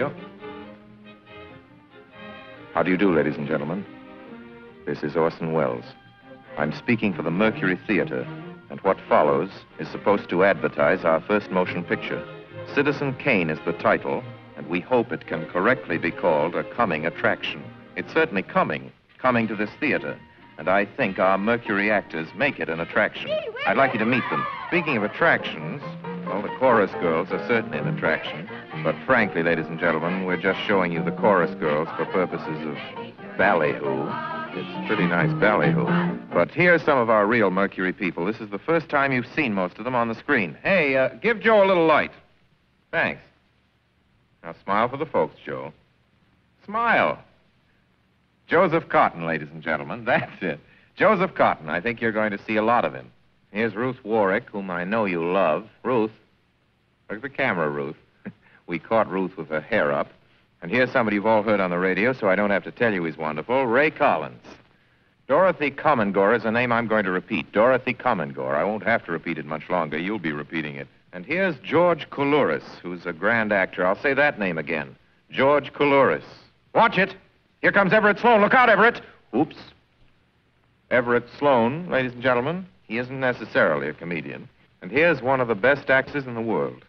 you. How do you do, ladies and gentlemen? This is Orson Welles. I'm speaking for the Mercury Theater, and what follows is supposed to advertise our first motion picture. Citizen Kane is the title, and we hope it can correctly be called a coming attraction. It's certainly coming to this theater, and I think our Mercury actors make it an attraction. I'd like you to meet them. Speaking of attractions, well, the chorus girls are certainly an attraction, but frankly, ladies and gentlemen, we're just showing you the chorus girls for purposes of ballyhoo. It's pretty nice ballyhoo. But here's some of our real Mercury people. This is the first time you've seen most of them on the screen. Hey, give Joe a little light. Thanks. Now smile for the folks, Joe. Smile. Joseph Cotton, ladies and gentlemen. That's it. Joseph Cotton. I think you're going to see a lot of him. Here's Ruth Warwick, whom I know you love. Ruth. Look at the camera, Ruth. We caught Ruth with her hair up. And here's somebody you've all heard on the radio, so I don't have to tell you he's wonderful. Ray Collins. Dorothy Comingore is a name I'm going to repeat. Dorothy Comingore. I won't have to repeat it much longer. You'll be repeating it. And here's George Coulouris, who's a grand actor. I'll say that name again. George Coulouris. Watch it. Here comes Everett Sloane. Look out, Everett. Oops. Everett Sloane, ladies and gentlemen. He isn't necessarily a comedian. And here's one of the best actors in the world,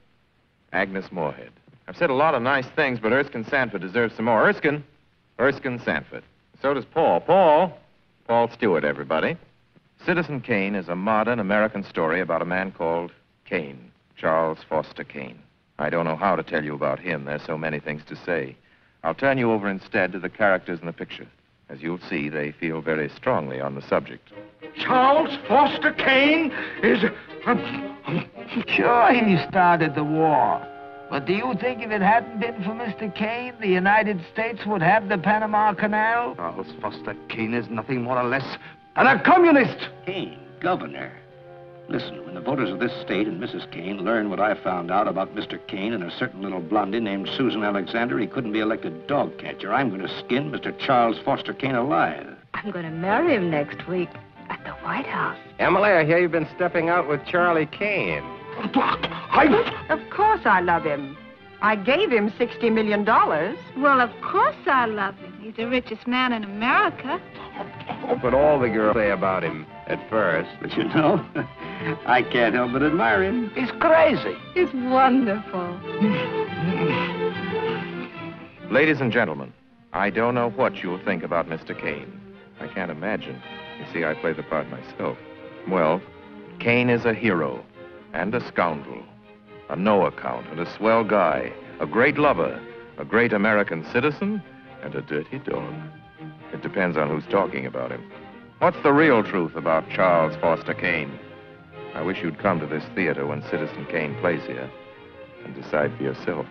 Agnes Moorehead. I've said a lot of nice things, but Erskine Sanford deserves some more. Erskine Sanford. So does Paul. Paul Stewart, everybody. Citizen Kane is a modern American story about a man called Kane, Charles Foster Kane. I don't know how to tell you about him. There's so many things to say. I'll turn you over instead to the characters in the picture. As you'll see, they feel very strongly on the subject. Charles Foster Kane is... Sure, he started the war. But do you think if it hadn't been for Mr. Kane, the United States would have the Panama Canal? Charles Foster Kane is nothing more or less than a communist. Kane, governor. Listen, when the voters of this state and Mrs. Kane learn what I found out about Mr. Kane and a certain little blondie named Susan Alexander, he couldn't be elected dog catcher. I'm going to skin Mr. Charles Foster Kane alive. I'm going to marry him next week at the White House. Emily, I hear you've been stepping out with Charlie Kane. Of course I love him. I gave him $60 million. Well, of course I love him. He's the richest man in America. But all the girls say about him at first. But you know, I can't help but admire him. He's crazy. He's wonderful. Ladies and gentlemen, I don't know what you'll think about Mr. Kane. I can't imagine. You see, I play the part myself. Well, Kane is a hero and a scoundrel, a no-account and a swell guy, a great lover, a great American citizen, and a dirty dog. It depends on who's talking about him. What's the real truth about Charles Foster Kane? I wish you'd come to this theater when Citizen Kane plays here and decide for yourself.